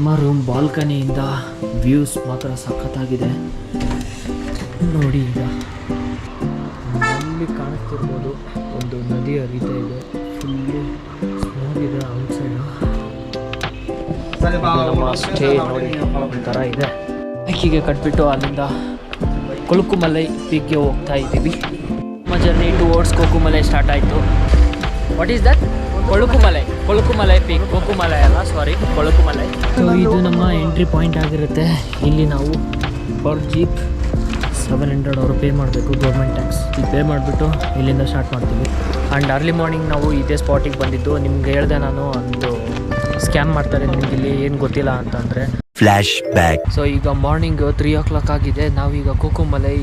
ನಮ್ಮ room ಬಾಲ್ಕನಿಯಿಂದ views ಮಾತ್ರ ಸಖತ್ತಾಗಿದೆ ನೋಡಿ. ಈಗ ಅಲ್ಲಿ ಕಾಣಿಸ್ತಿರ್ಬೋದು ಒಂದು ನದಿ ಹರಿತಾ ಇದೆ, ಫುಲ್ಲು ಸ್ಮೋಕ್ ಇದೆ ಔಟ್ಸೈಡು. ನಮ್ಮ ಸ್ಟೇ ನೋಡಿ ಒಂಥರ ಇದೆ. ಬೈಕಿಗೆ ಕಟ್ಬಿಟ್ಟು ಅಲ್ಲಿಂದ ಕೊಳುಕುಮಲೈ ಪೀಕ್ಗೆ ಹೋಗ್ತಾ ಇದ್ದೀವಿ. ನಮ್ಮ ಜರ್ನಿ ಟುವರ್ಡ್ಸ್ ಕೊಕುಮಲೈ ಸ್ಟಾರ್ಟ್ ಆಯಿತು. What is that? Kolukumalai peak. Kokumalai ಅಲ್ಲ, ಸಾರಿ, ಕೊಳುಕುಮಲೈ. ಸೊ ಇದು ನಮ್ಮ ಎಂಟ್ರಿ ಪಾಯಿಂಟ್ ಆಗಿರುತ್ತೆ. ಇಲ್ಲಿ ನಾವು ಪರ್ ಜೀಪ್ 700 ಅವರು ಪೇ ಮಾಡಬೇಕು, ಗೌರ್ಮೆಂಟ್ ಟ್ಯಾಕ್ಸ್. ಇದು ಪೇ ಮಾಡಿಬಿಟ್ಟು ಇಲ್ಲಿಂದ ಸ್ಟಾರ್ಟ್ ಮಾಡ್ತೀವಿ. ಆ್ಯಂಡ್ ಅರ್ಲಿ ಮಾರ್ನಿಂಗ್ ನಾವು ಇದೇ ಸ್ಪಾಟಿಗೆ ಬಂದಿದ್ದು. ನಿಮ್ಗೆ ಹೇಳಿದೆ ನಾನು, ಒಂದು ಸ್ಕ್ಯಾಮ್ ಮಾಡ್ತಾರೆ ನಿಮ್ಗೆ ಇಲ್ಲಿ ಏನು ಗೊತ್ತಿಲ್ಲ ಅಂತಂದರೆ. Flash back. ಸೊ ಈಗ ಮಾರ್ನಿಂಗ್ 3 o'clock ಆಗಿದೆ. ನಾವೀಗ ಕೊಕುಮಲೈ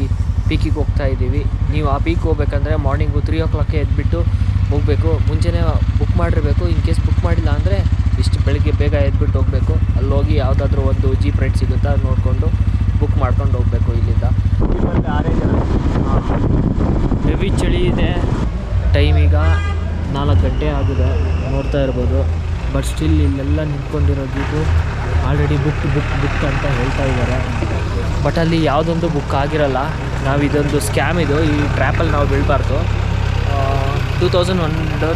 ಪೀಕಿಗೆ ಹೋಗ್ತಾ ಇದ್ದೀವಿ. ನೀವು ಆ ಪೀಕ್ ಹೋಗ್ಬೇಕಂದ್ರೆ ಮಾರ್ನಿಂಗು 3 o'clockಗೆ ಎದ್ಬಿಟ್ಟು ಹೋಗಬೇಕು. ಮುಂಚೆನೇ ಬುಕ್ ಮಾಡಿರಬೇಕು. ಇನ್ ಕೇಸ್ ಬುಕ್ ಮಾಡಿಲ್ಲ ಅಂದರೆ ಇಷ್ಟು ಬೆಳಗ್ಗೆ ಬೇಗ ಎದ್ಬಿಟ್ಟು ಹೋಗಬೇಕು. ಅಲ್ಲಿ ಹೋಗಿ ಯಾವುದಾದ್ರೂ ಒಂದು ಜೀಪ್ ರೈಡ್ ಸಿಗುತ್ತಾ ನೋಡಿಕೊಂಡು ಬುಕ್ ಮಾಡ್ಕೊಂಡು ಹೋಗಬೇಕು. ಇಲ್ಲಿಂದ ಹೆವಿ ಚಳಿ ಇದೆ. ಟೈಮ್ ಈಗ 4 ಗಂಟೆ ಆಗಿದೆ, ನೋಡ್ತಾ ಇರ್ಬೋದು. ಬಟ್ ಸ್ಟಿಲ್ ಇಲ್ಲೆಲ್ಲ ನಿಂತ್ಕೊಂಡಿರೋ ಜೀಪು ಆಲ್ರೆಡಿ ಬುಕ್ ಅಂತ ಹೇಳ್ತಾ ಇದ್ದಾರೆ. ಬಟ್ ಅಲ್ಲಿ ಯಾವುದೊಂದು ಬುಕ್ ಆಗಿರಲ್ಲ. ನಾವು ಇದೊಂದು ಸ್ಕ್ಯಾಮ್ ಇದು. ಈ ಟ್ರ್ಯಾಪಲ್ಲಿ ನಾವು ಬೀಳಬಾರ್ದು. 2100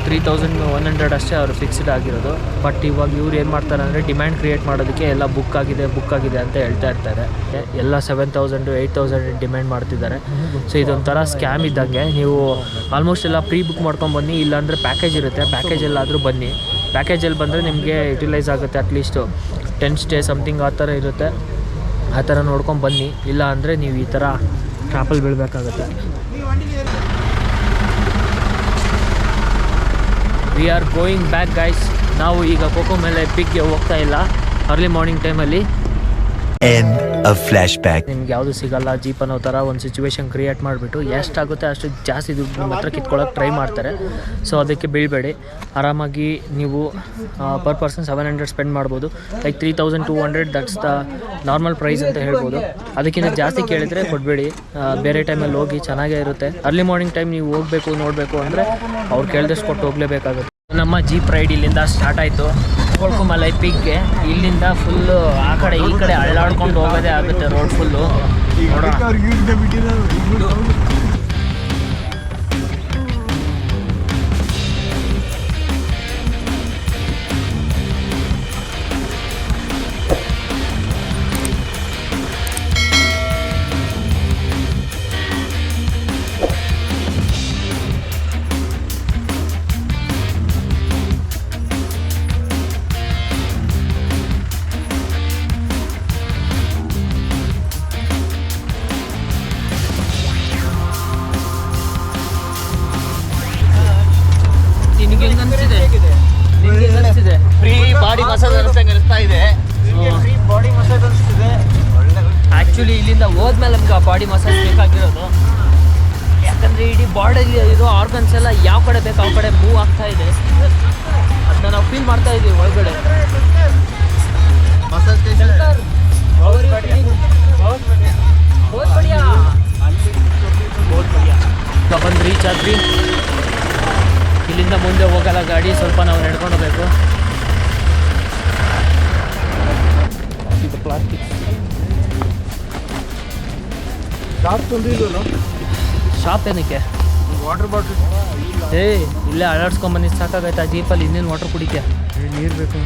3100 ಅಷ್ಟೇ ಅವರು ಫಿಕ್ಸ್ಡ್ ಆಗಿರೋದು. ಬಟ್ ಇವಾಗ ಇವ್ರು ಏನು ಮಾಡ್ತಾರೆ ಅಂದರೆ ಡಿಮ್ಯಾಂಡ್ ಕ್ರಿಯೇಟ್ ಮಾಡೋದಕ್ಕೆ ಎಲ್ಲ ಬುಕ್ ಆಗಿದೆ ಅಂತ ಹೇಳ್ತಾ ಇರ್ತಾರೆ. ಎಲ್ಲ 7000 8000 ಡಿಮ್ಯಾಂಡ್ ಮಾಡ್ತಿದ್ದಾರೆ. ಸೊ ಇದೊಂಥರ ಸ್ಕ್ಯಾಮ್ ಇದ್ದಂಗೆ. ನೀವು ಆಲ್ಮೋಸ್ಟ್ ಎಲ್ಲ ಪ್ರೀ ಬುಕ್ ಮಾಡ್ಕೊಂಡು ಬನ್ನಿ, ಇಲ್ಲಾಂದರೆ ಪ್ಯಾಕೇಜ್ ಇರುತ್ತೆ, ಪ್ಯಾಕೇಜಲ್ಲಾದರೂ ಬನ್ನಿ. ಪ್ಯಾಕೇಜಲ್ಲಿ ಬಂದರೆ ನಿಮಗೆ ಯುಟಿಲೈಸ್ ಆಗುತ್ತೆ. ಅಟ್ಲೀಸ್ಟು 10 ಸ್ಟೇ ಸಮಥಿಂಗ್ ಆ ಥರ ಇರುತ್ತೆ. ಆ ಥರ ನೋಡ್ಕೊಂಡು ಬನ್ನಿ. ಇಲ್ಲ ಅಂದರೆ ನೀವು ಈ ಥರ ಟ್ರಾಪಲ್ಲಿ ಬೀಳಬೇಕಾಗುತ್ತೆ. We are going back guys. ನಾವು ಈಗ ಕೊಕುಮಲೈ ಪೀಕ್ಗೆ ಹೋಗ್ತಾ ಇಲ್ಲ. ಅರ್ಲಿ ಮಾರ್ನಿಂಗ್ ಟೈಮಲ್ಲಿ ನಿಮ್ಗೆ ಯಾವುದು ಸಿಗಲ್ಲ ಜೀಪ್ ಅನ್ನೋ ಥರ ಒಂದು ಸಿಚುವೇಶನ್ ಕ್ರಿಯೇಟ್ ಮಾಡಿಬಿಟ್ಟು ಎಷ್ಟಾಗುತ್ತೆ ಅಷ್ಟು ಜಾಸ್ತಿ ದುಡ್ಡು ನಿಮ್ಮ ಹತ್ರ ಕಿತ್ಕೊಳ್ಳೋಕೆ ಟ್ರೈ ಮಾಡ್ತಾರೆ. ಸೊ ಅದಕ್ಕೆ ಬೀಳಬೇಡಿ. ಆರಾಮಾಗಿ ನೀವು ಪರ್ ಪರ್ಸನ್ 700 ಸ್ಪೆಂಡ್ ಮಾಡ್ಬೋದು. Like 3200 that's the normal price ಅಂತ ಹೇಳ್ಬೋದು. ಅದಕ್ಕಿಂತ ಜಾಸ್ತಿ ಕೇಳಿದರೆ ಕೊಡಬೇಡಿ. ಬೇರೆ ಟೈಮಲ್ಲಿ ಹೋಗಿ ಚೆನ್ನಾಗೇ ಇರುತ್ತೆ. ಅರ್ಲಿ ಮಾರ್ನಿಂಗ್ ಟೈಮ್ ನೀವು ಹೋಗಬೇಕು ನೋಡಬೇಕು ಅಂದರೆ ಅವ್ರು ಕೇಳಿದಷ್ಟು ಕೊಟ್ಟು ಹೋಗಲೇಬೇಕಾಗುತ್ತೆ. ನಮ್ಮ ಜೀಪ್ ರೈಡ್ ಇಲ್ಲಿಂದ ಸ್ಟಾರ್ಟ್ ಆಯಿತು ಕೊಕುಮಲೈ ಪೀಕ್ಗೆ. ಇಲ್ಲಿಂದ ಫುಲ್ಲು ಆ ಕಡೆ ಈ ಕಡೆ ಅಳ್ಳಾಡ್ಕೊಂಡು ಹೋಗೋದೇ ಆಗುತ್ತೆ ರೋಡ್ ಫುಲ್ಲು. ಆ್ಯಕ್ಚುಲಿ ಇಲ್ಲಿಂದ ಹೋದ್ಮೇಲೆ ನಮ್ಗೆ ಆ ಬಾಡಿ ಮಸಾಜ್ ಬೇಕಾಗಿರೋದು. ಯಾಕಂದರೆ ಇಡೀ ಬಾಡಿಲಿ ಇರೋ ಆರ್ಗನ್ಸ್ ಎಲ್ಲ ಯಾವ ಕಡೆ ಬೇಕು ಆ ಕಡೆ ಮೂವ್ ಆಗ್ತಾ ಇದೆ. ಅದನ್ನ ನಾವು ಫೀಲ್ ಮಾಡ್ತಾ ಇದ್ದೀವಿ ಒಳಗಡೆ. ಬಂದು ರೀಚ್ ಆದ್ವಿ. ಇಲ್ಲಿಂದ ಮುಂದೆ ಹೋಗಲ್ಲ ಗಾಡಿ, ಸ್ವಲ್ಪ ನಾವು ನಡ್ಕೊಂಡು ಹೋಗಬೇಕು. ಇದು ಪ್ಲಾಸ್ಟಿಕ್ ಶಾಪ್ ಏನಕ್ಕೆ? ವಾಟರ್ ಬಾಟಲ್ ಇಲ್ಲೇ ಅಳಾಡ್ಸ್ಕೊಂಬನ್ನಿ, ಸಾಕಾಗೈತೆ. ಆ ಜೀಪಲ್ಲಿ ಇನ್ನೇನು ವಾಟರ್ ಕುಡಿಕೆ, ನೀರು ಬೇಕು.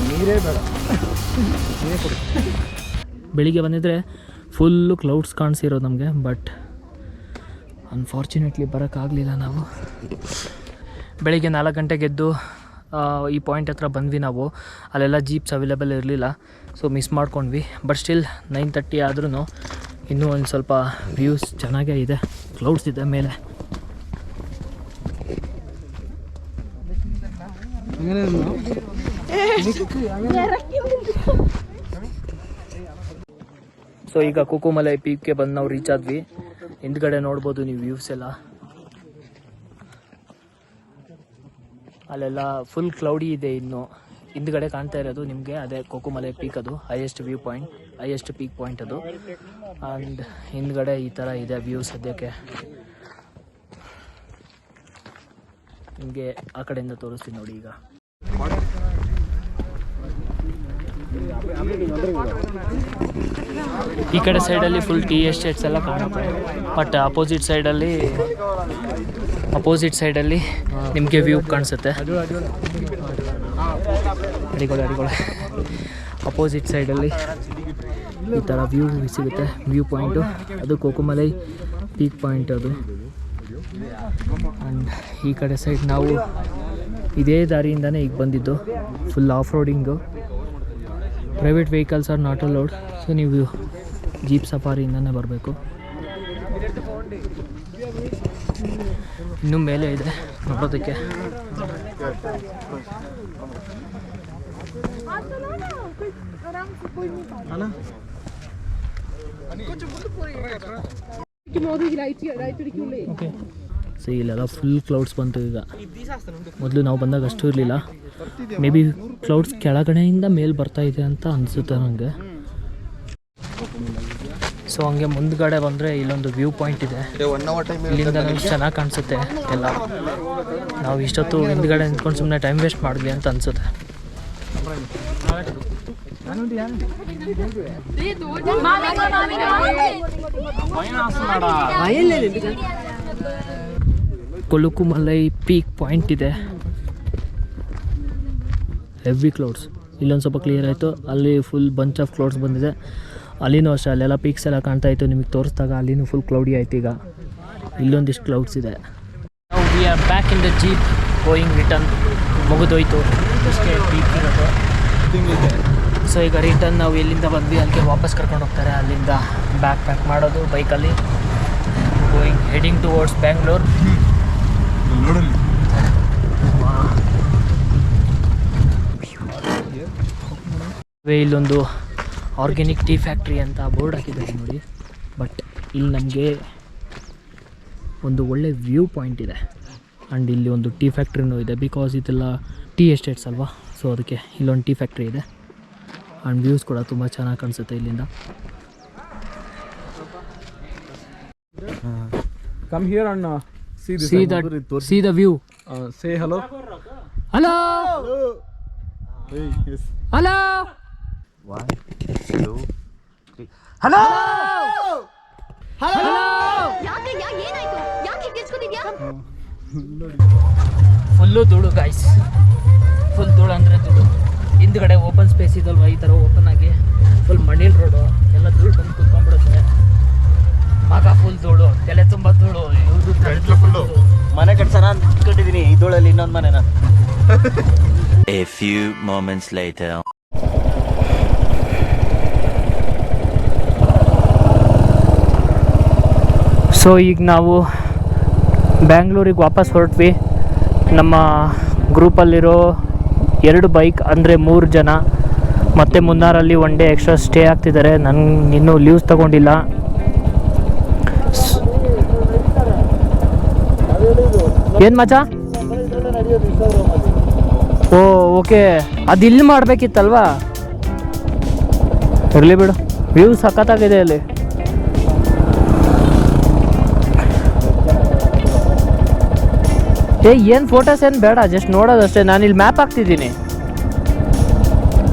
ನೀರೇ ಬೇಡ, ನೀರೇ ಕೊಡಿ. ಬೆಳಿಗ್ಗೆ ಬಂದಿದ್ರೆ ಫುಲ್ಲು ಕ್ಲೌಡ್ಸ್ ಕಾಣಿಸಿರೋದು ನಮಗೆ. ಬಟ್ ಅನ್ಫಾರ್ಚುನೇಟ್ಲಿ ಬರೋಕ್ಕಾಗಲಿಲ್ಲ. ನಾವು ಬೆಳಿಗ್ಗೆ 4 ಗಂಟೆಗೆ ಎದ್ದು ಈ ಪಾಯಿಂಟ್ ಹತ್ರ ಬಂದ್ವಿ. ನಾವು ಅಲ್ಲೆಲ್ಲ ಜೀಪ್ಸ್ ಅವೈಲೇಬಲ್ ಇರಲಿಲ್ಲ, ಸೊ ಮಿಸ್ ಮಾಡ್ಕೊಂಡ್ವಿ. ಬಟ್ ಸ್ಟಿಲ್ 9:30 ಆದ್ರೂ ಇನ್ನೂ ಒಂದು ಸ್ವಲ್ಪ ವ್ಯೂಸ್ ಚೆನ್ನಾಗೇ ಇದೆ. ಕ್ಲೌಡ್ಸ್ ಇದೆ ಮೇಲೆ. ಸೊ ಈಗ ಕೊಕುಮಲೈ ಪೀಕ್ಗೆ ಬಂದು ನಾವು ರೀಚ್ ಆದ್ವಿ. ಹಿಂದ್ಗಡೆ ನೋಡ್ಬೋದು ನೀವು ವ್ಯೂಸ್ ಎಲ್ಲ. ಅಲ್ಲೆಲ್ಲ ಫುಲ್ ಕ್ಲೌಡಿ ಇದೆ. ಇನ್ನು ಹಿಂದ್ಗಡೆ ಕಾಣ್ತಾ ಇರೋದು ನಿಮಗೆ ಅದೇ ಕೊಕುಮಲೈ ಪೀಕ್. ಅದು highest view point, highest peak point ಅದು. ಆ್ಯಂಡ್ ಹಿಂದ್ಗಡೆ ಈ ಥರ ಇದೆ ವ್ಯೂ ಸದ್ಯಕ್ಕೆ. ನಿಮಗೆ ಆ ಕಡೆಯಿಂದ ತೋರಿಸ್ತೀನಿ ನೋಡಿ. ಈಗ ಈ ಕಡೆ ಸೈಡಲ್ಲಿ ಫುಲ್ ಟೀ ಎಸ್ಟೇಟ್ಸ್ ಎಲ್ಲ ಕಾಣುತ್ತೆ. ಬಟ್ ಅಪೋಸಿಟ್ ಸೈಡಲ್ಲಿ ನಿಮಗೆ ವ್ಯೂ ಕಾಣಿಸುತ್ತೆ. ಅಡಿಗಳು ಅಪೋಸಿಟ್ ಸೈಡಲ್ಲಿ ಈ ಥರ ವ್ಯೂ ಸಿಗುತ್ತೆ. ವ್ಯೂ ಪಾಯಿಂಟು ಅದು ಕೋಕುಮಲೈ ಪೀಕ್ ಪಾಯಿಂಟ್ ಅದು. ಆ್ಯಂಡ್ ಈ ಕಡೆ ಸೈಡ್ ನಾವು ಇದೇ ದಾರಿಯಿಂದನೇ ಈಗ ಬಂದಿದ್ದು. Full of roading. Private vehicles are not allowed. So ನೀವು ಜೀಪ್ ಸಫಾರಿಯಿಂದನೇ ಬರಬೇಕು. ಇನ್ನೂ ಮೇಲೆ ಇದೆ ನೋಡೋದಕ್ಕೆ. ಓಕೆ, ಸೊ ಇಲ್ಲೆಲ್ಲ ಫುಲ್ ಕ್ಲೌಡ್ಸ್ ಬಂತು ಈಗ. ಮೊದಲು ನಾವು ಬಂದಾಗ ಅಷ್ಟು ಇರಲಿಲ್ಲ. ಮೇ ಬಿ ಕ್ಲೌಡ್ಸ್ ಕೆಳಗಡೆಯಿಂದ ಮೇಲೆ ಬರ್ತಾ ಇದೆ ಅಂತ ಅನಿಸುತ್ತೆ ನನಗೆ. ಸೊ ಹಂಗೆ ಮುಂದ್ಗಡೆ ಬಂದರೆ ಇಲ್ಲೊಂದು ವ್ಯೂ ಪಾಯಿಂಟ್ ಇದೆ. ಇಲ್ಲಿಂದ ನಮ್ಗೆ ಚೆನ್ನಾಗಿ ಕಾಣಿಸುತ್ತೆ ಎಲ್ಲ. ನಾವು ಇಷ್ಟೊತ್ತು ಹಿಂದ್ಗಡೆ ನಿಂತ್ಕೊಂಡು ಸುಮ್ಮನೆ ಟೈಮ್ ವೇಸ್ಟ್ ಮಾಡಿದ್ವಿ ಅಂತ ಅನಿಸುತ್ತೆ. ಕೊಲುಕುಮಲೈ ಪೀಕ್ ಪಾಯಿಂಟ್ ಇದೆ. Heavy clouds. ಇಲ್ಲೊಂದು ಸ್ವಲ್ಪ ಕ್ಲಿಯರ್ ಆಯಿತು. ಅಲ್ಲಿ ಫುಲ್ ಬಂಚ್ ಆಫ್ ಕ್ಲೌಡ್ಸ್ ಬಂದಿದೆ. ಅಲ್ಲಿನೂ ಅಷ್ಟೇ, ಅಲ್ಲೆಲ್ಲ ಪೀಕ್ಸ್ ಎಲ್ಲ ಕಾಣ್ತಾ ಇತ್ತು ನಿಮಗೆ ತೋರಿಸಿದಾಗ. ಅಲ್ಲಿನೂ ಫುಲ್ ಕ್ಲೌಡಿ ಆಯ್ತು. ಈಗ ಇಲ್ಲೊಂದಿಷ್ಟು ಕ್ಲೌಡ್ಸ್ ಇದೆ. We are back in the jeep going return. ಮುಗಿದೋಯ್ತು ಇಷ್ಟೇ ಪೀಕ್ ಇರೋದು. ಸೊ ಈಗ ರಿಟರ್ನ್ ನಾವು ಎಲ್ಲಿಂದ ಬಂದ್ವಿ ಅಲ್ಲಿಗೆ ವಾಪಸ್ ಕರ್ಕೊಂಡು ಹೋಗ್ತಾರೆ. ಅಲ್ಲಿಂದ ಪ್ಯಾಕ್ ಮಾಡೋದು ಬೈಕಲ್ಲಿ. Going heading towards Bangalore. ಇಲ್ಲೊಂದು ಆರ್ಗ್ಯಾನಿಕ್ ಟೀ ಫ್ಯಾಕ್ಟ್ರಿ ಅಂತ ಬೋರ್ಡ್ ಹಾಕಿದ್ದಾರೆ ನೋಡಿ. ಬಟ್ ಇಲ್ಲಿ ನಮಗೆ ಒಂದು ಒಳ್ಳೆ ವ್ಯೂ ಪಾಯಿಂಟ್ ಇದೆ. ಆ್ಯಂಡ್ ಇಲ್ಲಿ ಒಂದು ಟೀ ಫ್ಯಾಕ್ಟ್ರಿನೂ ಇದೆ. ಬಿಕಾಸ್ ಇದೆಲ್ಲ ಟೀ ಎಸ್ಟೇಟ್ಸ್ ಅಲ್ವಾ. ಸೊ ಅದಕ್ಕೆ ಇಲ್ಲೊಂದು ಟೀ ಫ್ಯಾಕ್ಟ್ರಿ ಇದೆ. ಆ್ಯಂಡ್ ವ್ಯೂಸ್ ಕೂಡ ತುಂಬ ಚೆನ್ನಾಗಿ ಕಾಣಿಸುತ್ತೆ ಇಲ್ಲಿಂದ. Come here and see this. See the view. Say hello. Hello. Hey, yes. Hello. 1, 2, 3. Hello. Hello. ಯಾಕೆ ಏನಾಯ್ತು? ಯಾಕೆ ಗೆಲ್ಸ್ಕೊಂಡಿದ್ಯಾ? ಫುಲ್ಲು ಧೂಳು ಗಾಯ್ಸ್. ಫುಲ್ ಧೂಳು ಅಂದರೆ ಧೂಳು. ಹಿಂದ್ಗಡೆ ಓಪನ್ ಸ್ಪೇಸ್ ಇದಲ್ವ, ಈ ಥರ ಓಪನ್ ಆಗಿ ಫುಲ್ ಮಣ್ಣಿನ ರೋಡು ಎಲ್ಲ ಧೂಳು ಬಂದು ಕುತ್ಕೊಂಡ್ಬಿಡುತ್ತೆ. ಆಗ ಫುಲ್ ಧೂಳು, ತಲೆ ತುಂಬ ಧೂಳು. ಮನೆ ಕಟ್ಸೋಣ ಅಂದ್ಕೊಂಡಿದ್ದೀನಿ ಈ ಧೂಳಲ್ಲಿ ಇನ್ನೊಂದು ಮನೆನ. A few moments later. So ಈಗ ನಾವು ಬ್ಯಾಂಗ್ಳೂರಿಗೆ ವಾಪಸ್ ಹೊರಟ್ವಿ. ನಮ್ಮ ಗ್ರೂಪಲ್ಲಿರೋ 2 ಬೈಕ್ ಅಂದರೆ 3 ಜನ. ಮತ್ತು ಮುನ್ನಾರಲ್ಲಿ 1 ಡೇ ಎಕ್ಸ್ಟ್ರಾ ಸ್ಟೇ ಆಗ್ತಿದ್ದಾರೆ. ನನಗೆ ಇನ್ನೂ ಲೀವ್ಸ್ ತೊಗೊಂಡಿಲ್ಲ. ಏನು ಮಚ್ಚ? ಓ ಓಕೆ, ಅದು ಇಲ್ಲಿ ಮಾಡಬೇಕಿತ್ತಲ್ವಾ? ಇರಲಿ ಬಿಡು, ವ್ಯೂ ಸಖತ್ತಾಗಿದೆ ಅಲ್ಲಿ. ಏನು ಫೋಟೋಸ್ ಏನು ಬೇಡ, ಜಸ್ಟ್ ನೋಡೋದಷ್ಟೇ. ನಾನಿಲ್ಲಿ ಮ್ಯಾಪ್ ಹಾಕ್ತಿದ್ದೀನಿ.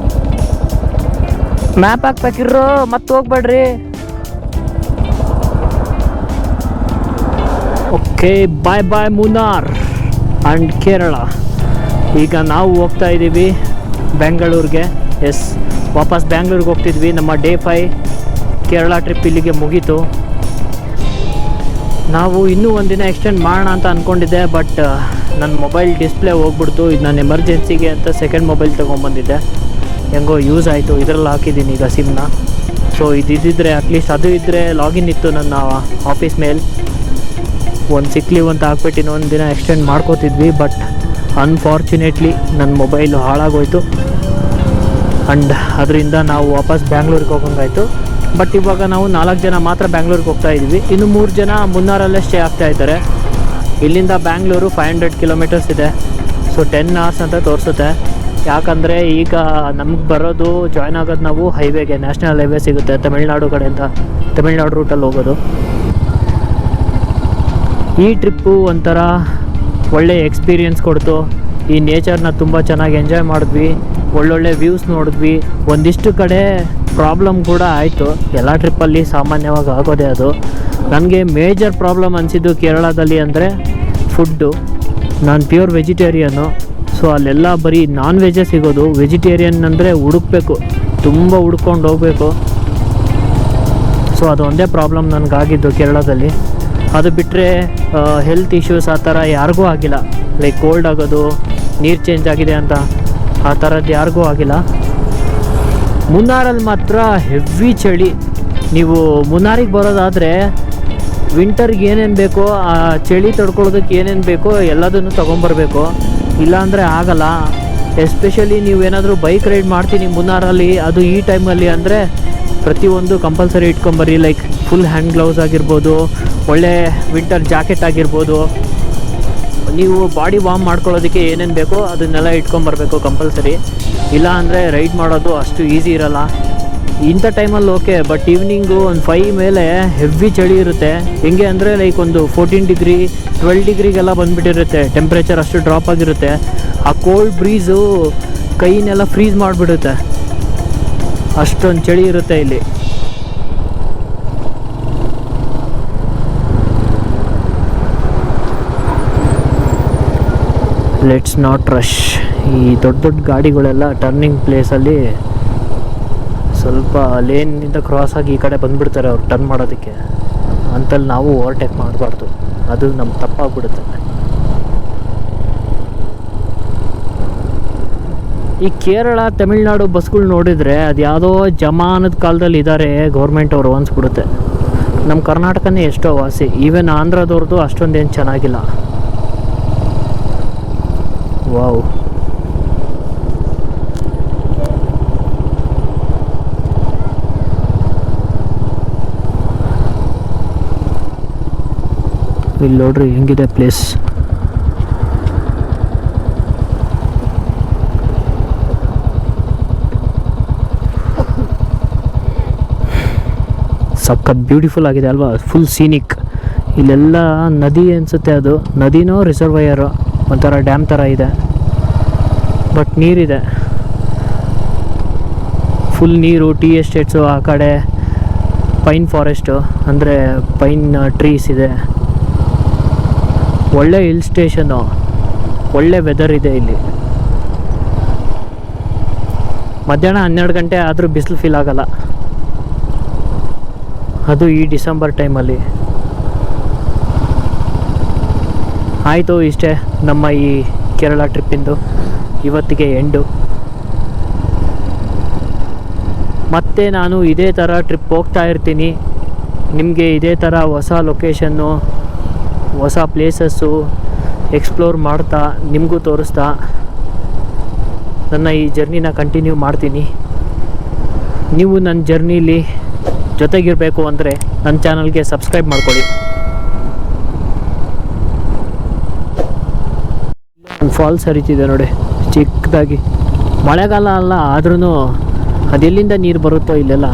ಮ್ಯಾಪ್ ಹಾಕ್ಬೇಕಿರೋ ಮತ್ತೆ ಹೋಗ್ಬೇಡ್ರಿ. Okay, bye bye Munnar and Kerala. ಈಗ ನಾವು ಹೋಗ್ತಾ ಇದ್ದೀವಿ ಬೆಂಗಳೂರಿಗೆ. ಎಸ್, ವಾಪಸ್ ಬ್ಯಾಂಗ್ಳೂರಿಗೆ ಹೋಗ್ತಿದ್ವಿ. ನಮ್ಮ ಡೇ 5 ಕೇರಳ ಟ್ರಿಪ್ ಇಲ್ಲಿಗೆ ಮುಗೀತು. ನಾವು ಇನ್ನೂ ಒಂದಿನ ಎಕ್ಸ್ಟೆಂಡ್ ಮಾಡೋಣ ಅಂತ ಅಂದ್ಕೊಂಡಿದ್ದೆ. ಬಟ್ ನನ್ನ ಮೊಬೈಲ್ ಡಿಸ್ಪ್ಲೇ ಹೋಗ್ಬಿಡ್ತು. ಇದು ನಾನು ಎಮರ್ಜೆನ್ಸಿಗೆ ಅಂತ ಸೆಕೆಂಡ್ ಮೊಬೈಲ್ ತೊಗೊಂಬಂದಿದ್ದೆ. ಹೆಂಗೋ ಯೂಸ್ ಆಯಿತು. ಇದರಲ್ಲಿ ಹಾಕಿದ್ದೀನಿ ಈಗ ಸಿಮ್ನ. ಸೊ ಇದಿದ್ದರೆ ಅಟ್ಲೀಸ್ಟ್ ಅದು ಇದ್ದರೆ ಲಾಗಿನ್ ಇತ್ತು ನನ್ನ ಆಫೀಸ್ ಮೇಲ್. ಒಂದು ಸಿಕ್ ಲೀವ್ ಅಂತ ಹಾಕ್ಬಿಟ್ಟು ಇನ್ನೊಂದು ದಿನ ಎಕ್ಸ್ಟೆಂಡ್ ಮಾಡ್ಕೋತಿದ್ವಿ. ಬಟ್ ಅನ್ಫಾರ್ಚುನೇಟ್ಲಿ ನನ್ನ ಮೊಬೈಲು ಹಾಳಾಗೋಯ್ತು. ಆ್ಯಂಡ್ ಅದರಿಂದ ನಾವು ವಾಪಸ್ ಬ್ಯಾಂಗ್ಳೂರಿಗೆ ಹೋಗಂಗಾಯಿತು. ಬಟ್ ಇವಾಗ ನಾವು 4 ಜನ ಮಾತ್ರ ಬ್ಯಾಂಗ್ಳೂರಿಗೆ ಹೋಗ್ತಾ ಇದ್ವಿ. ಇನ್ನು 3 ಜನ ಮುನ್ನಾರಲ್ಲೇ ಸ್ಟೇ ಆಗ್ತಾ ಇದ್ದಾರೆ. ಇಲ್ಲಿಂದ ಬ್ಯಾಂಗ್ಳೂರು 500 ಕಿಲೋಮೀಟರ್ಸ್ ಇದೆ. ಸೊ 10 hours ಅಂತ ತೋರಿಸುತ್ತೆ. ಯಾಕಂದರೆ ಈಗ ನಮ್ಗೆ ಬರೋದು ಜಾಯ್ನ್ ಆಗೋದು ನಾವು ಹೈವೇಗೆ, ನ್ಯಾಷನಲ್ ಹೈವೇ ಸಿಗುತ್ತೆ ತಮಿಳ್ನಾಡು ಕಡೆಯಿಂದ. ತಮಿಳ್ನಾಡು ರೂಟಲ್ಲಿ ಹೋಗೋದು. ಈ ಟ್ರಿಪ್ಪು ಒಂಥರ ಒಳ್ಳೆ ಎಕ್ಸ್ಪೀರಿಯನ್ಸ್ ಕೊಡ್ತು. ಈ ನೇಚರ್ನ ತುಂಬ ಚೆನ್ನಾಗಿ ಎಂಜಾಯ್ ಮಾಡಿದ್ವಿ, ಒಳ್ಳೊಳ್ಳೆ ವ್ಯೂಸ್ ನೋಡಿದ್ವಿ. ಒಂದಿಷ್ಟು ಕಡೆ ಪ್ರಾಬ್ಲಮ್ ಕೂಡ ಆಯಿತು, ಎಲ್ಲ ಟ್ರಿಪ್ಪಲ್ಲಿ ಸಾಮಾನ್ಯವಾಗಿ ಆಗೋದೇ ಅದು. ನನಗೆ ಮೇಜರ್ ಪ್ರಾಬ್ಲಮ್ ಅನಿಸಿದ್ದು ಕೇರಳದಲ್ಲಿ ಅಂದರೆ ಫುಡ್ಡು. ನಾನು ಪ್ಯೂರ್ ವೆಜಿಟೇರಿಯನ್ನು, ಸೊ ಅಲ್ಲೆಲ್ಲ ಬರೀ ನಾನ್ ವೆಜ್ಜೇ ಸಿಗೋದು. ವೆಜಿಟೇರಿಯನ್ ಅಂದರೆ ಹುಡುಕ್ಬೇಕು, ತುಂಬ ಹುಡ್ಕೊಂಡು ಹೋಗಬೇಕು. ಸೊ ಅದು ಒಂದೇ ಪ್ರಾಬ್ಲಮ್ ನನಗಾಗಿದ್ದು ಕೇರಳದಲ್ಲಿ. ಅದು ಬಿಟ್ಟರೆ ಹೆಲ್ತ್ ಇಶ್ಯೂಸ್ ಆ ಥರ ಯಾರಿಗೂ ಆಗಿಲ್ಲ. ಲೈಕ್ ಕೋಲ್ಡ್ ಆಗೋದು, ನೀರು ಚೇಂಜ್ ಆಗಿದೆ ಅಂತ ಆ ಥರದ್ದು ಯಾರಿಗೂ ಆಗಿಲ್ಲ. ಮುನ್ನಾರಲ್ಲಿ ಮಾತ್ರ ಹೆವಿ ಚಳಿ. ನೀವು ಮುನ್ನಾರಿಗೆ ಬರೋದಾದರೆ ವಿಂಟರ್ಗೆ ಏನೇನು ಬೇಕೋ, ಆ ಚಳಿ ತಡ್ಕೊಳ್ಳೋದಕ್ಕೆ ಏನೇನು ಬೇಕೋ ಎಲ್ಲದನ್ನು ತೊಗೊಂಬರ್ಬೇಕು, ಇಲ್ಲಾಂದರೆ ಆಗಲ್ಲ. ಎಸ್ಪೆಷಲಿ ನೀವೇನಾದರೂ ಬೈಕ್ ರೈಡ್ ಮಾಡ್ತೀನಿ ಮುನ್ನಾರಲ್ಲಿ, ಅದು ಈ ಟೈಮಲ್ಲಿ ಅಂದರೆ ಪ್ರತಿಯೊಂದು ಕಂಪಲ್ಸರಿ ಇಟ್ಕೊಂಬರ್ರಿ. ಲೈಕ್ ಫುಲ್ ಹ್ಯಾಂಡ್ ಗ್ಲೌಸ್ ಆಗಿರ್ಬೋದು, ಒಳ್ಳೆ ವಿಂಟರ್ ಜಾಕೆಟ್ ಆಗಿರ್ಬೋದು, ನೀವು ಬಾಡಿ ವಾರ್ಮ್ ಮಾಡ್ಕೊಳ್ಳೋದಕ್ಕೆ ಏನೇನು ಬೇಕೋ ಅದನ್ನೆಲ್ಲ ಇಟ್ಕೊಂಬರ್ಬೇಕು ಕಂಪಲ್ಸರಿ. ಇಲ್ಲ ಅಂದರೆ ರೈಡ್ ಮಾಡೋದು ಅಷ್ಟು ಈಸಿ ಇರಲ್ಲ. ಇಂಥ ಟೈಮಲ್ಲಿ ಓಕೆ, ಬಟ್ ಈವ್ನಿಂಗು ಒಂದು 5 ಮೇಲೆ ಹೆವಿ ಚಳಿ ಇರುತ್ತೆ. ಹೆಂಗೆ ಅಂದರೆ ಲೈಕ್ ಒಂದು 14 ಡಿಗ್ರಿ 12 ಡಿಗ್ರಿಗೆಲ್ಲ ಬಂದುಬಿಟ್ಟಿರುತ್ತೆ ಟೆಂಪ್ರೇಚರ್, ಅಷ್ಟು ಡ್ರಾಪ್ ಆಗಿರುತ್ತೆ. ಆ ಕೋಲ್ಡ್ ಬ್ರೀಸು ಕೈನೆಲ್ಲ ಫ್ರೀಸ್ ಮಾಡಿಬಿಡುತ್ತೆ, ಅಷ್ಟೊಂದು ಚಳಿ ಇರುತ್ತೆ ಇಲ್ಲಿ. Let's not rush. ಈ ದೊಡ್ಡ ದೊಡ್ಡ ಗಾಡಿಗಳೆಲ್ಲ ಟರ್ನಿಂಗ್ ಪ್ಲೇಸಲ್ಲಿ ಸ್ವಲ್ಪ ಲೇನಿಂದ ಕ್ರಾಸ್ ಆಗಿ ಈ ಕಡೆ ಬಂದುಬಿಡ್ತಾರೆ ಅವ್ರು ಟರ್ನ್ ಮಾಡೋದಕ್ಕೆ. ಅಂತಲ್ಲಿ ನಾವು ಓವರ್ಟೇಕ್ ಮಾಡಬಾರ್ದು, ಅದು ನಮ್ಮ ತಪ್ಪಾಗ್ಬಿಡುತ್ತೆ. ಈ ಕೇರಳ ತಮಿಳ್ನಾಡು ಬಸ್ಗಳು ನೋಡಿದರೆ ಅದು ಯಾವುದೋ ಜಮಾನದ ಕಾಲದಲ್ಲಿ ಇದ್ದಾರೆ ಗೌರ್ಮೆಂಟ್ ಅವರು ಅನಿಸ್ಬಿಡುತ್ತೆ. ನಮ್ಮ ಕರ್ನಾಟಕನೇ ಎಷ್ಟೋ ವಾಸಿ. ಈವನ್ ಆಂಧ್ರದವ್ರದ್ದು ಅಷ್ಟೊಂದೇನು ಚೆನ್ನಾಗಿಲ್ಲ. ವಾವ್, ಇಲ್ಲಿ ನೋಡ್ರಿ ಹೆಂಗಿದೆ ಪ್ಲೇಸ್. ಸಖತ್ ಬ್ಯೂಟಿಫುಲ್ ಆಗಿದೆ ಅಲ್ವಾ, ಫುಲ್ ಸೀನಿಕ್. ಇಲ್ಲೆಲ್ಲ ನದಿ ಅನಿಸುತ್ತೆ, ಅದು ನದಿನೋ ರಿಸರ್ವಯರು, ಒಂಥರ ಡ್ಯಾಮ್ ಥರ ಇದೆ, ಬಟ್ ನೀರಿದೆ, ಫುಲ್ ನೀರು. ಟೀ ಎಸ್ಟೇಟ್ಸು, ಆ ಕಡೆ ಪೈನ್ ಫಾರೆಸ್ಟು ಅಂದರೆ ಪೈನ್ ಟ್ರೀಸ್ ಇದೆ. ಒಳ್ಳೆ ಹಿಲ್ ಸ್ಟೇಷನ್ನು, ಒಳ್ಳೆ ವೆದರ್ ಇದೆ ಇಲ್ಲಿ. ಮಧ್ಯಾಹ್ನ 12 ಗಂಟೆ ಆದರೂ ಬಿಸಿಲು ಫೀಲ್ ಆಗಲ್ಲ, ಅದು ಈ ಡಿಸೆಂಬರ್ ಟೈಮಲ್ಲಿ. ಆಯಿತು, ಇಷ್ಟೇ ನಮ್ಮ ಈ ಕೇರಳ ಟ್ರಿಪ್ಪಿಂದು ಇವತ್ತಿಗೆ ಎಂಡು. ಮತ್ತೆ ನಾನು ಇದೇ ಥರ ಟ್ರಿಪ್ ಹೋಗ್ತಾ ಇರ್ತೀನಿ. ನಿಮಗೆ ಇದೇ ಥರ ಹೊಸ ಲೊಕೇಶನ್ನು, ಹೊಸ ಪ್ಲೇಸಸ್ಸು ಎಕ್ಸ್ಪ್ಲೋರ್ ಮಾಡ್ತಾ ನಿಮಗೂ ತೋರಿಸ್ತಾ ನನ್ನ ಈ ಜರ್ನಿನ ಕಂಟಿನ್ಯೂ ಮಾಡ್ತೀನಿ. ನೀವು ನನ್ನ ಜರ್ನೀಲಿ ಜೊತೆಗಿರಬೇಕು ಅಂದರೆ ನನ್ನ ಚಾನಲ್ಗೆ ಸಬ್ಸ್ಕ್ರೈಬ್ ಮಾಡ್ಕೊಳ್ಳಿ. ಒಂದು ಫಾಲ್ಸ್ ಹರಿತಿದೆ ನೋಡಿ ಚಿಕ್ಕದಾಗಿ. ಮಳೆಗಾಲ ಅಲ್ಲ, ಆದ್ರೂ ಅದೆಲ್ಲಿಂದ ನೀರು ಬರುತ್ತೋ ಇಲ್ಲೆಲ್ಲ.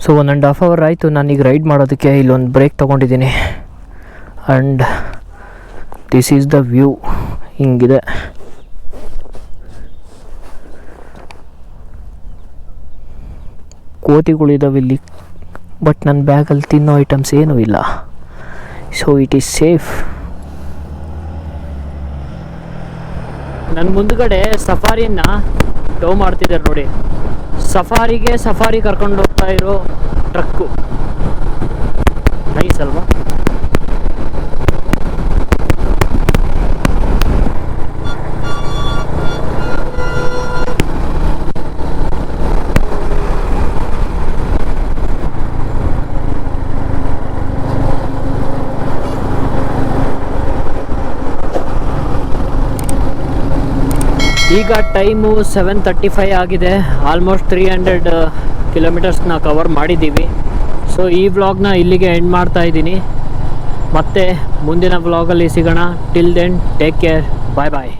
ಸೊ 1.5 hour ಆಯಿತು ನಾನೀಗ ರೈಡ್ ಮಾಡೋದಕ್ಕೆ. ಇಲ್ಲೊಂದು ಬ್ರೇಕ್ ತೊಗೊಂಡಿದ್ದೀನಿ and this is the view. ಹಿಂಗಿದೆ. ಕೋತಿಗಳಿದ್ದಾವೆ ಇಲ್ಲಿ, ಬಟ್ ನನ್ನ ಬ್ಯಾಗಲ್ಲಿ ತಿನ್ನೋ ಐಟಮ್ಸ್ ಏನೂ ಇಲ್ಲ, ಸೊ ಇಟ್ ಈಸ್ ಸೇಫ್. ನನ್ನ ಮುಂದ್ಗಡೆ ಸಫಾರಿನ ಟೋ ಮಾಡ್ತಿದ್ದಾರೆ ನೋಡಿ. ಸಫಾರಿ ಕರ್ಕೊಂಡು ಹೋಗ್ತಾ ಇರೋ ಟ್ರಕ್ಕು. ನೈಸ್ ಅಲ್ವಾ? ಈಗ ಟೈಮು 7:35 ಆಗಿದೆ. ಆಲ್ಮೋಸ್ಟ್ 300 ಕಿಲೋಮೀಟರ್ಸ್ನ ಕವರ್ ಮಾಡಿದ್ದೀವಿ. ಸೊ ಈ ವ್ಲಾಗ್ನ ಇಲ್ಲಿಗೆ ಎಂಡ್ ಮಾಡ್ತಾ ಇದ್ದೀನಿ. ಮತ್ತೆ ಮುಂದಿನ ವ್ಲಾಗಲ್ಲಿ ಸಿಗೋಣ. ಟಿಲ್ ದೆನ್ ಟೇಕ್ ಕೇರ್, ಬಾಯ್ ಬಾಯ್.